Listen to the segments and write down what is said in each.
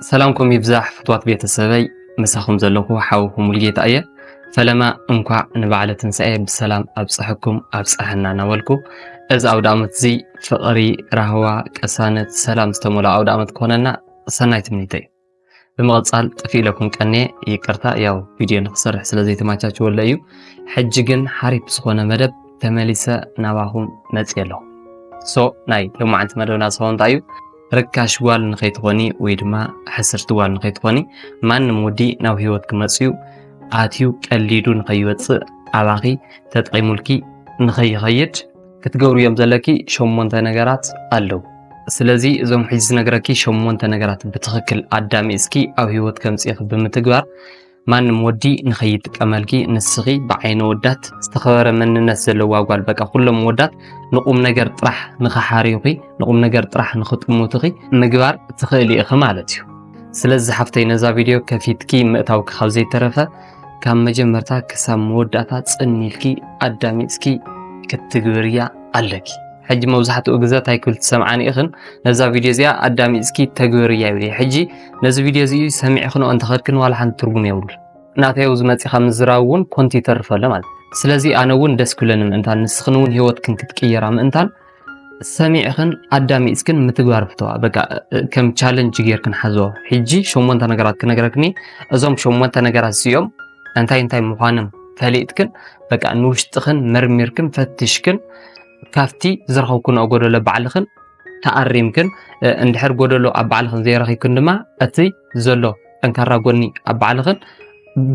سلامكم يبزح فتوات بيت السبي مساخم زلقوا حاوكم ولقيت أيه فلما انقع نبعلة تنسأي بالسلام أبصحكم أبصحنا نولكو إذا أودامت زي فقري رهوة كسانة سلام استمولا أودامت كوننا سنايت منيتي بمغتصال تفي لكم كأني يكرتا ياو فيديو نخسر حسلا زي تماچاچ ولايو حجيجن حريب سخونة مدب تماليسا نواهم مزيلو ناي لما عنت مدونا سخون تايو ركاش وال نخيتخوني ويدما حسرت وال نخيتخوني مان نمودي ناو هيوت كمسيو آتيو كالليدو نخيوت علاقي تتقيمولكي نخيخيج كتقورو يمزلكي شمون تنقرات قالو سلازي زوم حيز نقركي شمون تنقرات بتخكل عدامي اسكي او هيوت كمسيخ بمتقوار مان نمودي نخيتك أمالكي نسغي بعين ودات استخبار من الناس اللي واقوال بقى كل مودات نقوم نجر طرح نخحاريوغي نقوم نجر طرح نخط موتغي مقبار تخيلي اخمالتيو سلز حفتي نزا فيديو كفيتكي مقتاو كخوزي ترفة كام مجمرتا كسام موداتا تصنيلكي قدامي اسكي كتقوريا ألكي حجي موزحت أجزات هاي كل تسمعني إخن نزا فيديو زيا قدامي اسكي تقوريا يولي حجي نزا فيديو زي سمع إخنو أنت خدكن ولا حن ترجم يقول ناتيو زمتي خمس زراون كنتي ترفة لمال سلازي أنا ون دس كلنا أنتان نسخنون هيوت كن كتكير عم أنتان سامع خن قدامي إسكن متجوار بتوع بقى كم challenge جير كن حزوا حجي شو ما أنت نجارات كن نجاركني أزوم شو ما أنت نجارات سيوم أنتي مخانم فليتكن بقى نوشتخن مرميركن فتشكن كافتي زرخو كن أقول له بعلخن تقريمكن اندحر قول له أبعلخن زي رخي كن ما أتي زلوا أنكر قولني أبعلخن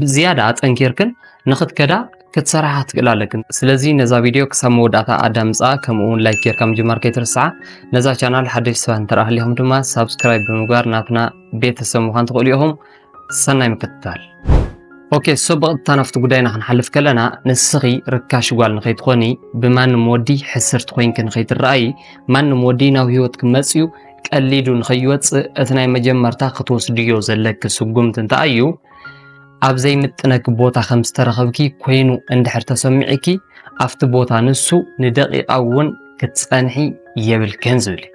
زيادة أنكركن ناخد كذا كتصراحة تقلالكن سلازي نزا فيديو كسامو داتا آدمزا كمون لايك كم جمار كيترسع نزا channel حدث سوان تراه لهم دما سبسكرايب بمقار ناتنا بيت السموخان تقوليهم سنة مكتال اوكي سبق تنفت قدينا هنحلف كلنا نسغي ركاش قوال نخيط خوني بما نمودي حسرت خوين كنخيط الرأي ما نمودي ناو هيوت كمسيو كالليدو نخيوت اثناء مجمرتا خطوس ديو زلك سقومت انت ايو أبزي متنك بوتا خمس ترخبكي كوينو اندحر تسمعكي أفت بوتا نسو ندقي أون كتسانحي يبل كنزولي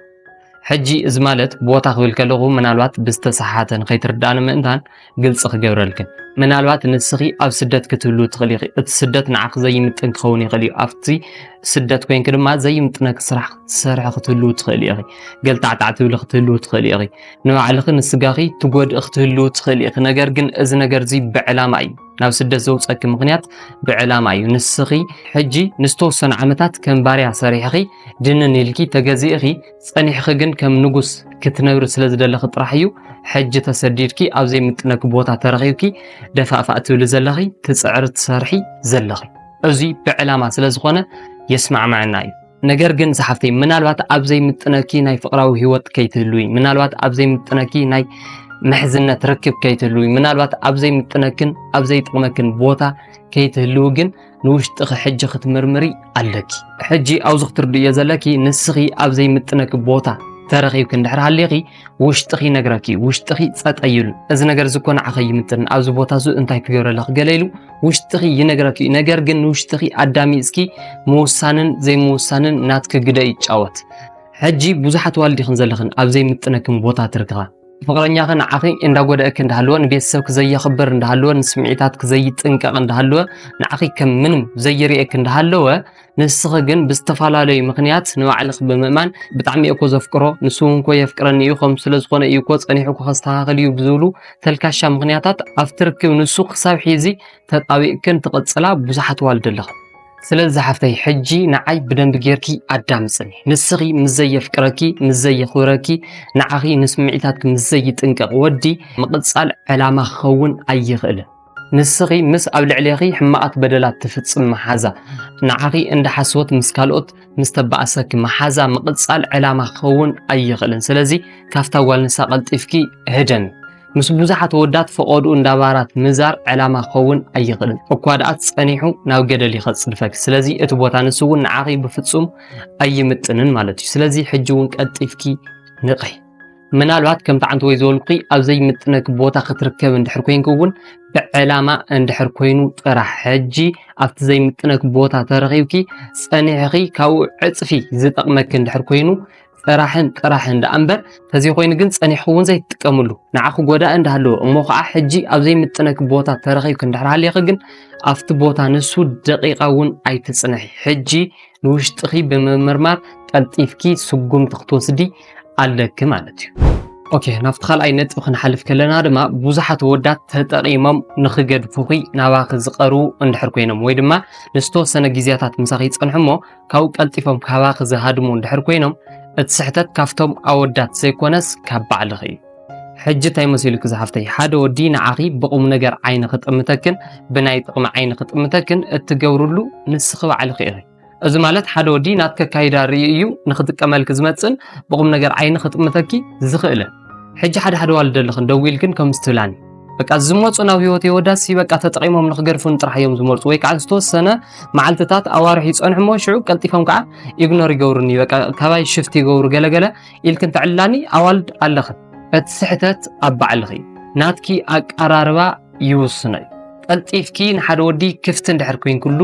حجي إزمالت بوتا خويل كالوغو منالوات بستسحات نخيتر دانا مئنتان قلت سخ قورلكن منالوات نسخي أف سدت كتلو تغليغي اتسدت نعاق زي متنك خوني غلي أفتي سدت كوين كدما زي متنك سرح ختلو تغليغي قلت عتعتولي ختلو تغليغي نوع علخن السقاغي تقود اختلو تغليغي نقرقن إز نقرزي بعلامة ناو سدت زوج أكي مغنيات بعلامة نسخي حجي نستوصن عمتات كم باريع صريحي جنن يلكي تجازيغي صنيح خجن كم نقص كتنور سلازد اللي خطرحيو حج تسديدكي أو زي متنك بوتا ترغيوكي دفع فأتو لزلغي تسعر تسارحي زلغي أزي بعلامة سلازخونة يسمع معنا نجرجن سحفتي منالوات أبزي متنكي ناي فقراو هيوت كيتلوي منالوات أبزي متنكي ناي محزنة تركب كيتلوي منالوات أبزي متنكن أبزي تقمكن بوتا كيتلوجن نوشتخ حج ختمرمري عليكي حجي أو زختر دي زلكي نسخي أبزي متنك بوتا ترغي وكندحر هالليغي وشتخي نقراكي وشتخي تسأيلو إذا نقر زكون عخي متن أو زبوتا زو انتاي كيور لخ قليلو وشتخي ينقراكي نقرقن وشتخي عدامي اسكي موسانن زي موسانن ناتك قدا يتشاوت حجي بوزحت والدي خنزلخن أبزي متنكم بوتا ترقها فقرنيا خن عقين إندا قد أكن دهالوا نبيسك زي خبر دهالوا نسمعيتات زي تنك عن دهالوا نعقي كم منهم زي ريك دهالوا نسخجن باستفعال مقنيات نوعلق بممان بتعمي أكو زفكره نسون كوي يفكرني يخم سلزخونه يكوت أني حكو خستها غلي وبزولو تلكاشا مقنياتات أفترك ونسوق صاب حيزي تطاوي كن تقصلا بزحت والد الله سلازي حفتي حجي نعي بدن بجيركي أدامسني نسخي مزي فكركي مزي خوركي نعقي نسمعيتاتك مزي تنقق ودي مقصال علامة خون أي غله نسخي مس أبل عليغي حماقات بدلات تفتصم محازا نعقي عند حسوت مسكالوت مستبعسك محازا مقصال علامة خون أي غلن سلازي كافتا والنسا قلتفكي هدن مس بوزحات ودات فقودو اندابارات مزار علامة خون أي غلن وكوادات صنيحو ناو قدل يخصلفك سلازي اتبوتا نسوون نعقي بفتصم أي متنن مالتي سلازي حجوون قلتفكي نقي منالوات كم تعنت ويزولقي أو زي متنك بوتا خطركب اندحر كوين كون بعلامة اندحر كوينو طرح حجي أفت زي متنك بوتا ترغيوكي صنيحي كاو عطفي زي تقمك اندحر كوينو ጥራሕን ዳኣምበር ተዘይ ኮይኑ ግን ፀኒሕውን ዘይትጥቀምሉ ንዓኹ ጎዳእ እንዳሃለዎ እሞ ከዓ ሕጂ ኣብ ዘይምጥነክ ቦታ ተረኺብክ እንድሕር ሃልየኺ ግን ኣብቲ ቦታ ንሱ ደቂቓ እውን ኣይትፅንሒ ሕጂ ንውሽጥኺ ብምምርማር ቀልጢፍኪ ስጉምቲ ክትወስዲ ኣለኪ ማለት እዩ ኦኬ ናብቲ ካልኣይ ነጥቢ ክንሓልፍ ከለና ድማ ብዙሓት ወዳት ተጠቒሞም ንኽገድፉኺ ናባኺ ዝቐርቡ እንድሕር ኮይኖም ወይ ድማ ንዝተወሰነ ግዜያታት ምሳኺ ይፀንሑ እሞ ካብኡ ቀልጢፎም ካባኺ ዝሃድሙ እንድሕር ኮይኖም እቲ ስሕተት ካብቶም ኣወዳት ዘይኮነስ ካብ ባዕልኺ እዩ ሕጂ እንታይ መሲሉክ ዝሓፍተይ ሓደ ወዲ ንዓኺ ብቁም ነገር ዓይኒ ክጥምተክን ብናይ ጥቕሚ ዓይኒ ክጥምተክን እትገብርሉ ንስኺ ባዕልኺ ኢኺ እዚ ማለት ሓደ ወዲ ናትከ ካይዳ ርኢ እዩ ንኽጥቀመልክ ዝመፅን ብቁም ነገር ዓይኒ ክጥምተኪ ዝኽእለ ሕጂ ሓደ ዋልድ ኣለኽን ደው ኢልክን ከም ዝትብላኒ በቃ ዝመፁ ናብ ህይወት ወዳሲ በቃ ተጠቒሞም ንኽገድፉን ጥራሕ እዮም ዝመርፁ ወይ ከዓ ዝተወሰነ መዓልትታት ኣዋርሒ ይፀንሑ እሞ ሽዑ ቀልጢፎም ከዓ ኢግኖር ይገብሩኒ በቃ ካባይ ሽፍቲ ይገብሩ ገለገለ ኢልክን ትዕልላኒ ኣዋልድ ኣለኽን እቲ ስሕተት ኣብ ባዕልኺ ናትኪ ኣቀራርባ ይውስኖ እዩ ቀልጢፍኪ ንሓደ ወዲ ክፍቲ እንድሕር ኮይንኩሉ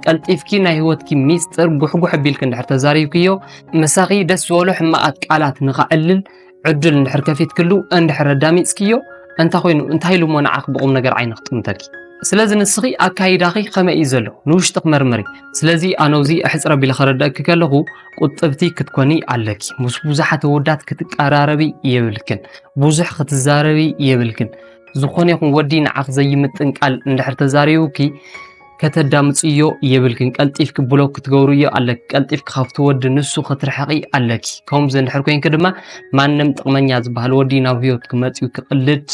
ቀልጢፍኪ ናይ ህይወትኪ ሚስጥር ጉሕጉሕ ኣቢልክ እንድሕር ተዛሪብክዮ ምሳኺ ደስ ዝበሉ ሕማቓት ቃላት ንኽዕልል ዕድል እንድሕር ከፊትክሉ እንድሕር ኣዳሚፅክዮ እንታይ ኢሉ እሞ ንዓኽ ብቁም ነገር ዓይኒ ክጥምተኪ ስለዚ ንስኺ ኣካይዳኺ ከመይ እዩ ዘሎ ንውሽጢ ክመርመሪ ስለዚ ኣነውዚ ኣሕፅረ ኣቢለ ከረድአኪ ከለኹ ቁጥብቲ ክትኮኒ ኣለኪ ምስ ብዙሓት ወዳት ክትቀራረቢ የብልክን ብዙሕ ክትዛረቢ የብልክን ዝኾነ ይኹን ወዲ ንዓኽ ዘይምጥን ቃል እንድሕር ተዛሪቡኪ ከተዳምፅዮ የብልክን ቀልጢፍክ ብሎክ ክትገብሩዮ ኣለኪ ቀልጢፍክ ካብቲ ወዲ ንሱ ክትርሕቂ ኣለኪ ከምዚ እንድሕር ኮይንክ ድማ ማንም ጥቕመኛ ዝበሃል ወዲ ናብ ህይወትክ መፅኡ ክቕልድ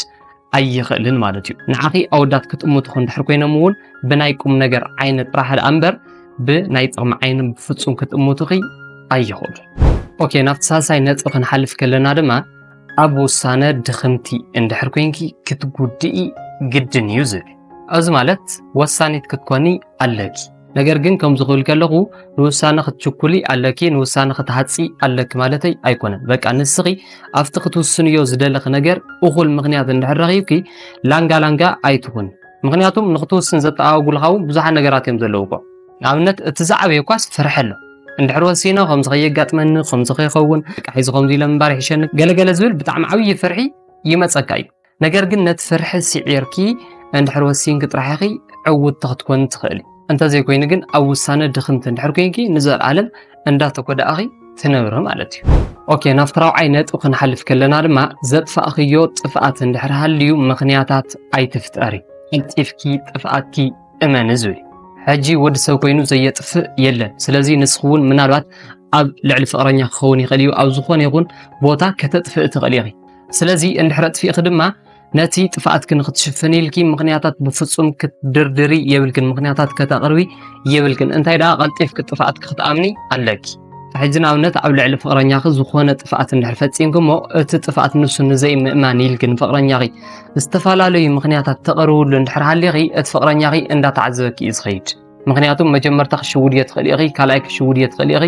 ኣይኽእልን ማለት እዩ ንዓኺ ኣወዳት ክትእምትኹ እንድሕር ኮይኖም እውን ብናይ ቁም ነገር ዓይኒ ጥራሕ እምበር ብናይ ጥቕሚ ዓይኒ ብፍፁም ክትእምትኺ ኣይኽእሉ ኦኬ ናብቲ ሳልሳይ ነጥቢ ክንሓልፍ ከለና ድማ ኣብ ውሳነ ድኽምቲ እንድሕር ኮይንኪ ክትጉድኢ ግድን እዩ ዝብል እዚ ማለት ወሳኒት ክትኮኒ ኣለኪ ነገር ግን ከም ዝኽብል ከለኹ ንውሳነ ክትችኩሊ ኣለኪ ንውሳነ ክትሃፂ ኣለኪ ማለተይ ኣይኮነን በቃ ንስኺ ኣብቲ ክትውስንዮ ዝደለኽ ነገር እኹል ምኽንያት እንድሕር ረኺብኪ ላንጋ ኣይትኹን ምኽንያቱም ንኽትውስን ዘጠዋውጉልኻው ብዙሓት ነገራት እዮም ዘለውኮ ንኣብነት እቲ ዝዓበየ ኳስ ፍርሒ ኣሎ እንድሕር ወሲኖ ከምዚ ከየጋጥመኒ ከምዚ ከይኸውን ሒዚ ከምዚ ኢለ ምንባር ይሕሸኒ ገለገለ ዝብል ብጣዕሚ ዓብዪ ፍርሒ ይመፀካ እዩ ነገር ግን ነቲ ፍርሒ ስዒርኪ እንድሕር ወሲንክ ጥራሕኺ ዕውትቲ ክትኮን ትኽእል እንተዘይኮይኑ ግን ኣብ ውሳነ ድኽምቲ እንድሕር ኮይንኪ ንዘለዓለም እንዳተጎዳእኺ ትነብሪ ማለት እዩ ኦኬ ናብቲ ራብዓይ ነጥቢ ክንሓልፍ ከለና ድማ ዘጥፋእኽዮ ጥፍኣት እንድሕር ሃልዩ ምኽንያታት ኣይትፍጠሪ ቀልጢፍኪ ጥፍኣትኪ እመኒ ዝብል ሕጂ ወዲ ሰብ ኮይኑ ዘየጥፍእ የለን ስለዚ ንስኹ እውን ምናልባት ኣብ ልዕሊ ፍቕረኛ ክኸውን ይኽእል እዩ ኣብ ዝኾነ ይኹን ቦታ ከተጥፍእ ትኽእል ኢኺ ስለዚ እንድሕር ኣጥፊእኺ ድማ ነቲ ጥፍኣትክ ንኽትሽፍን ኢልኪ ምኽንያታት ብፍፁም ክትድርድሪ የብልክን ምኽንያታት ከተቕርቢ የብልክን እንታይ ደኣ ቀልጢፍክ ጥፍኣትክ ክትኣምኒ ኣለኪ ሕጂ ንኣብነት ኣብ ልዕሊ ፍቕረኛኺ ዝኾነ ጥፍኣት እንድሕር ፈፂምክሞ እቲ ጥፍኣት ንሱ ንዘይምእማን ኢልክን ፍቕረኛኺ ዝተፈላለዩ ምኽንያታት ተቐርብሉ እንድሕር ሃልየኺ እቲ ፍቕረኛኺ እንዳተዓዘበኪ እዩ ዝኸይድ ምክንያቱም መጀመርታ ክሽውድ እየ ትኽእል ኢኺ ካልኣይ ክሽውድ እየ ትኽእል ኢኺ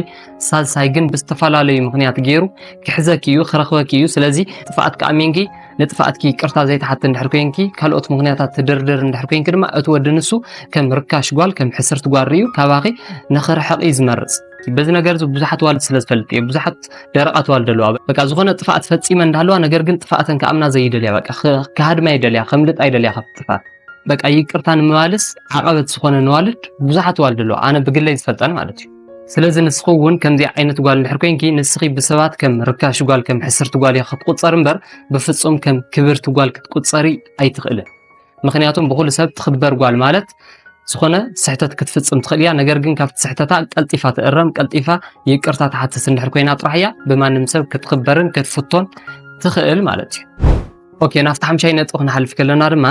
ሳልሳይ ግን ብዝተፈላለዩ ምክንያት ገይሩ ክሕዘኪ እዩ ክረኽበኪ እዩ ስለዚ ጥፍኣትካ ኣሚንኪ ንጥፍኣትኪ ይቅርታ ዘይተሓቲ እንድሕር ኮይንኪ ካልኦት ምክንያታት ትድርድር እንድሕር ኮይንኪ ድማ እቲ ወዲ ንሱ ከም ርካሽ ጓል ከም ሕስርቲ ጓል ርዩ ካባኺ ንኽርሕቕ እዩ ዝመርፅ በዚ ነገር ብዙሓት ዋልድ ስለ ዝፈልጥ እየ ብዙሓት ደረቓት ዋልድ ኣለዋ በቃ ዝኾነ ጥፍኣት ፈፂመ እንዳሃለዋ ነገር ግን ጥፍኣተን ከኣምና ዘይደልያ በቃ ክሃድማ ይደልያ ከምልጥ ኣይደልያ ካብ ጥፍኣት በቃ ይቅርታ ንምባልስ ዓቐበት ዝኾነ ንዋልድ ብዙሓት ዋልድ ኣለዋ ኣነ ብግለይ ዝፈልጠን ማለት እዩ ስለዚ ንስኹ እውን ከምዚ ዓይነት ጓል እንድሕር ኮይንኪ ንስኺ ብሰባት ከም ርካሽ ጓል ከም ሕስርቲ ጓል ኢኻ ክትቁፀር እምበር ብፍፁም ከም ክብርቲ ጓል ክትቁፀሪ ኣይትኽእልን ምክንያቱም ብኩሉ ሰብ ትኽበር ጓል ማለት ዝኾነ ስሕተት ክትፍፅም ትኽእል እያ ነገር ግን ካብቲ ስሕተታ ቀልጢፋ ትእረም ቀልጢፋ ይቅርታ ትሓትት እንድሕር ኮይና ጥራሕ እያ ብማንም ሰብ ክትኽበርን ክትፍቶን ትኽእል ማለት እዩ ኦኬ ናብቲ ሓምሻይ ነጥቢ ክንሓልፍ ከለና ድማ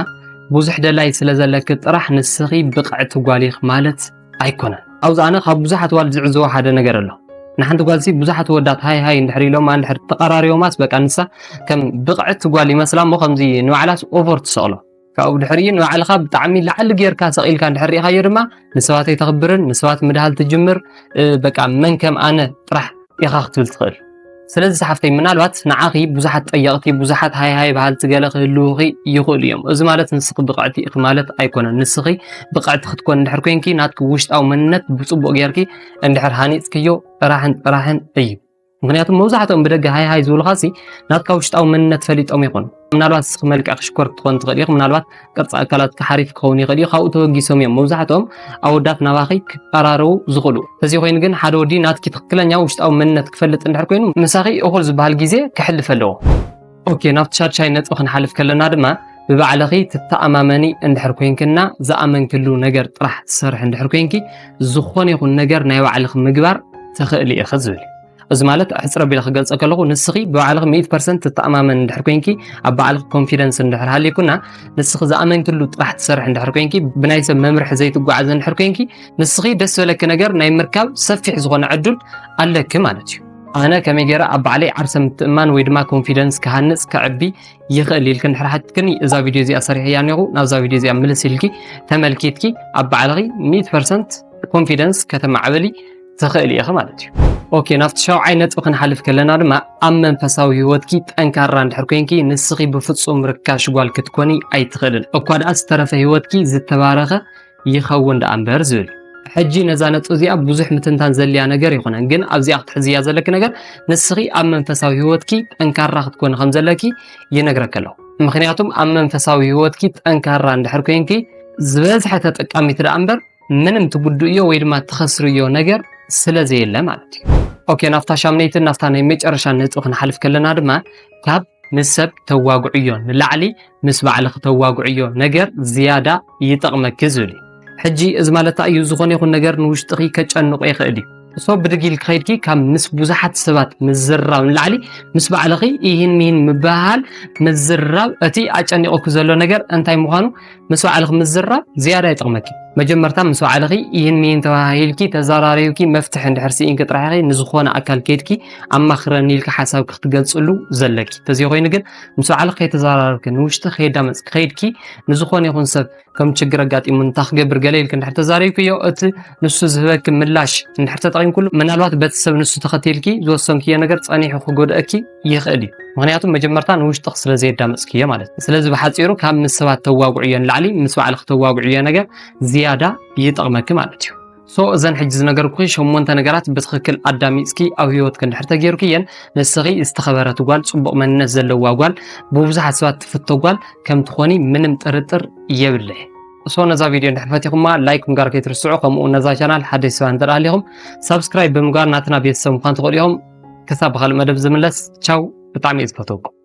ብዙሕ ደላይ ስለ ዘለክ ጥራሕ ንስኺ ብቕዕቲ ጓል ኢኽ ማለት ኣይኮነን ኣብዛ ኣነ ካብ ብዙሓት ዋልድ ዝዕዘቦ ሓደ ነገር ኣሎ ንሓንቲ ጓል ብዙሓት ወዳት ሃይ እንድሕር ኢሎም እንድሕር ተቐራሪቦማስ በቃ ንሳ ከም ብቕዕቲ ጓል ይመስላ እሞ ከምዚ ንባዕላስ ኦቨር ትሰቕሎ ካብኡ ድሕሪ ንባዕልኻ ብጣዕሚ ላዕሊ ጌርካ ሰቒልካ እንድሕር ሪኢኻዮ ድማ ንሰባት ኣይተኽብርን ንሰባት ምድሃል ትጅምር በቃ መን ከም ኣነ ጥራሕ ኢኻ ክትብል ትኽእል ስለዚ ሰሓፍተይ ምናልባት ንዓኺ ብዙሓት ጠየቕቲ ብዙሓት ሃይ ባህልቲ ገለ ክህልውኺ ይኽእሉ እዮም እዚ ማለት ንስኺ ብቕዕቲ ኢኺ ማለት ኣይኮነን ንስኺ ብቕዕቲ ክትኮን እንድሕር ኮይንኪ ናትኪ ውሽጣዊ መንነት ብፅቡቕ ጌርኪ እንድሕር ሃኒፅክዮ ጥራሕን እዩ ምክንያቱም መብዛሕትኦም ብደገ ሃይ ሃይ ዝብሉኻሲ ናትካ ውሽጣዊ መንነት ፈሊጦም ይኹን ምናልባት ስኽ መልክዕ ክሽኮር ክትኾን ትኽእል ኢኹ ምናልባት ቅርፂ ኣካላትካ ሓሪፍ ክኸውን ይኽእል እዩ ካብኡ ተወጊሶም እዮም መብዛሕትኦም ኣወዳት ናባኺ ክቀራረቡ ዝኽእሉ እዚ ኮይኑ ግን ሓደ ወዲ ናትኪ ትክክለኛ ውሽጣዊ መንነት ክፈልጥ እንድሕር ኮይኑ ምሳኺ እኹል ዝበሃል ግዜ ክሕልፍ ኣለዎ ኦኬ ናብቲ ሻድሻይ ነጥቢ ክንሓልፍ ከለና ድማ ብባዕልኺ ትተኣማመኒ እንድሕር ኮይንክና ዝኣመንክሉ ነገር ጥራሕ ትሰርሕ እንድሕር ኮይንኪ ዝኾነ ይኹን ነገር ናይ ባዕልኺ ምግባር ትኽእል ኢኺ ዝብል እዚ ማለት ሕፅረ ቢለ ክገልጸ ከለኹ ንስኺ ብባዕልኺ 100% ትተኣማመን እንድሕር ኮይንኪ ኣብ ባዕልኺ ኮንፊደንስ እንድሕር ሃልይኩና ንስኺ ዝኣመንክሉ ጥራሕ ትሰርሕ እንድሕር ኮይንኪ ብናይ ሰብ መምርሒ ዘይትጓዓዝ እንድሕር ኮይንኪ ንስኺ ደስ ዝበለኪ ነገር ናይ ምርካብ ሰፊሕ ዝኾነ ዕድል ኣለኪ ማለት እዩ ኣነ ከመይ ገይረ ኣብ ባዕለይ ዓርሰ ምትእማን ወይ ድማ ኮንፊደንስ ክሃንፅ ክዕቢ ይኽእል ኢልክ እንድሕር ሓትክኒ እዛ ቪድዮ እዚኣ ሰሪሐያ እኒኹ ናብዛ ቪድዮ እዚኣ ምልስ ኢልኪ ተመልኪትኪ ኣብ ባዕልኺ 100% ኮንፊደንስ ከተማዕበሊ ትኽእል ኢኺ ማለት እዩ ኦኬ ናብቲ ሻውዓይ ነጥቢ ክንሓልፍ ከለና ድማ ኣብ መንፈሳዊ ህይወትኪ ጠንካራ እንድሕር ኮይንኪ ንስኺ ብፍጹም ርካሽ ጓል ክትኮኒ ኣይትኽእልን እኳ ደኣ ዝተረፈ ህይወትኪ ዝተባረኸ ይኸውን ደኣ እምበር ዝብል ሕጂ ነዛ ነጥቢ እዚኣ ብዙሕ ምትንታን ዘልያ ነገር ይኹነን ግን ኣብዚኣ ክትሕዝያ ዘለኪ ነገር ንስኺ ኣብ መንፈሳዊ ህይወትኪ ጠንካራ ክትኮኒ ከም ዘለኪ ይነግረካ ኣለኹ ምክንያቱም ኣብ መንፈሳዊ ህይወትኪ ጠንካራ እንድሕር ኮይንኪ ዝበዝሐ ተጠቃሚት ደኣ እምበር ምንም ትጉድእዮ ወይ ድማ ትኸስርዮ ነገር ስለዘየለ ማለት እዩ ኦኬ ናፍታ ሻምነይትን ናፍታ ናይ መጨረሻ ነጥቢ ክንሓልፍ ከለና ድማ ካብ ንሰብ ተዋጉዕዮ ንላዕሊ ምስ ባዕልኺ ተዋጉዕዮ ነገር ዝያዳ ይጠቕመኪ ዝብል ሕጂ እዚ ማለት እዩ ዝኾነ ይኹን ነገር ንውሽጥኺ ከጨንቆ ይኽእል እዩ ሶ ብድጊል ክኸይድኪ ካብ ምስ ብዙሓት ሰባት ምዝራብ ንላዕሊ ምስ ባዕልኺ ይህን ሚህን ምባሃል ምዝራብ እቲ ኣጨኒቑኩ ዘሎ ነገር እንታይ ምዃኑ ምስ ባዕልኺ ምዝራብ ዝያዳ ይጠቕመኪ መጀመርታ ምስ ባዕልኺ ይህን ሚህን ተባሂልኪ ተዘራሪብኪ መፍትሒ እንድሕር ሲኢንኪ ጥራሕ ኢኺ ንዝኾነ ኣካል ከይድኪ ኣማኽረኒ ኢልካ ሓሳብ ክትገልጽሉ ዘለኪ ተዘይ ኮይኑ ግን ምስ ባዕልኺ ከይተዘራርብኪ ንውሽጢ ከይዳመፅኪ ከይድኪ ንዝኾነ ይኹን ሰብ ከም ችግር ኣጋጢሙ እንታይ ክገብር ገለ ኢልክ እንድሕር ተዛሪብክዮ እቲ ንሱ ዝህበኪ ምላሽ እንድሕር ተጠቒምኩሉ ምናልባት በቲ ሰብ ንሱ ተኸቲልኪ ዝወሰንክዮ ነገር ፀኒሑ ክጎድአኪ ይኽእል እዩ ምክንያቱም መጀመርታ ንውሽጢ ስለዘይዳመፅክዮ ማለት እዩ ስለዚ ብሓፂሩ ካብ ምስ ሰባት ተዋጉዕዮ ንላዕሊ ምስ ባዕልኺ ተዋጉዕዮ ነገር ዝያዳ ይጠቕመኪ ማለት እዩ ሶ እዘን ሕጂ ዝነገርኩ 8 ነገራት ብትክክል ኣዳሚፅኪ ኣብ ህይወትክ እንድሕር ተገይርክየን ንስኺ ዝተኸበረት ጓል ፅቡቕ መንነት ዘለዋ ጓል ብብዙሓት ሰባት ትፍቶ ጓል ከም ትኾኒ ምንም ጥርጥር የብለይ ሶ ነዛ ቪድዮ እንድሕር ፈቲኹማ ላይክ ምግባር ከይትርስዑ ከምኡ ነዛ ቻናል ሓደሽ ሰባት እንተደኣሊኹም ሰብስክራይብ ብምግባር ናትና ቤተሰብ ምዃን ትኽእሉ ኢኹም ክሳብ ብኻልእ መደብ ዝምለስ ቻው ብጣዕሚ እየ ዝፈትወኩም